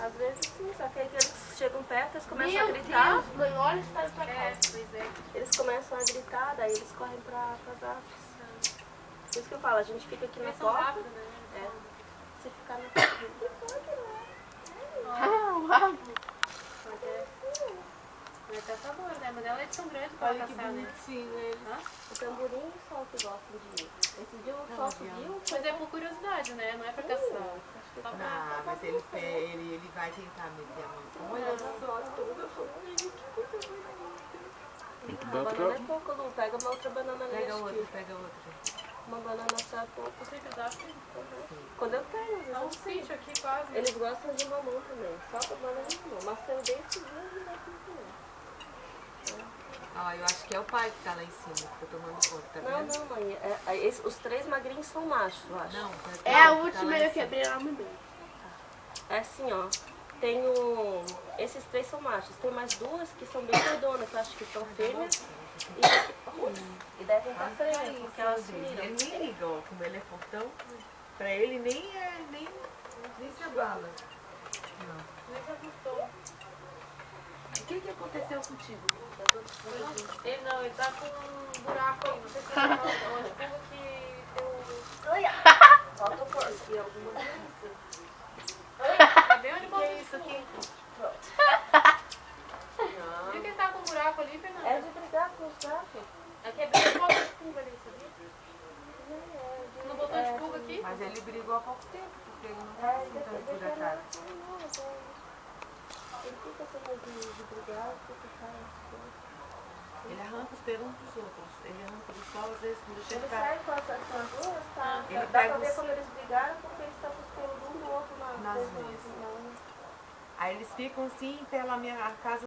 Às vezes sim, só que aí eles chegam perto, eles começam a gritar. Deus, mãe, olha o estado da casa. Pois é. Eles começam a gritar, daí eles correm para as árvores. Por isso que eu falo, a gente fica aqui na Eles são porta. rápidos, né? Se ficar na porta. Vai caçador, né? Mas elas são grandes para Olha que caçar, né? bonitinho eles. O tamborim só que gostam de ir. Esse dia o sol subiu. Mas é por curiosidade, né? Não é para caçar. Só pra- Não, mas ele vai tentar meter a mão. Olha só, Tem que A dar banana é pouco, Lu. Pega uma outra banana pega neste. outra, pega outra. Uma banana só é pouco. Você dá Quando eu tenho, às vezes Há um eu sei. sítio aqui quase. Eles gostam de mamão também. Só banana de mamão. Mas se eu dei esse dia, eles gostam de comer. Ó, eu acho que é o pai que tá lá em cima, que tá tomando conta, tá Não, vendo? não, mãe. Os três magrinhos são machos, eu acho. Não, É a tá última lá que em eu quebrei a mão. É assim, ó. Tem um... Esses três são machos. Tem mais duas que são bem gordonas, que eu acho que são fêmeas. E devem estar freias, porque elas sumiram. Ele nem liga, ó, como ele é fortão, pra ele nem se abala. Não. Nem se assustou. O que aconteceu contigo? Ele não, ele tá com um buraco aí. Não sei se você tá onde. Como que deu... Falta força aqui, alguma coisa. É bem onde botou isso aqui. Não. Viu que ele tá com um buraco ali, Fernanda? É de brigar com os gatos. Aqui é bem um botão de pulga ali, sabia? No botão de pulga aqui? Mas ele brigou há pouco tempo, porque ele não tá assim tão por acaso. Ele fica sem de brigar, fica Ele arranca os pelos uns dos outros. Ele arranca do sol, às vezes, quando Ele chega sai com as duas, tá? Ele Dá pega pra ver os- como eles brigaram, porque eles estão com os pelos um do outro Nas unhas. Aí eles ficam assim pela minha casa.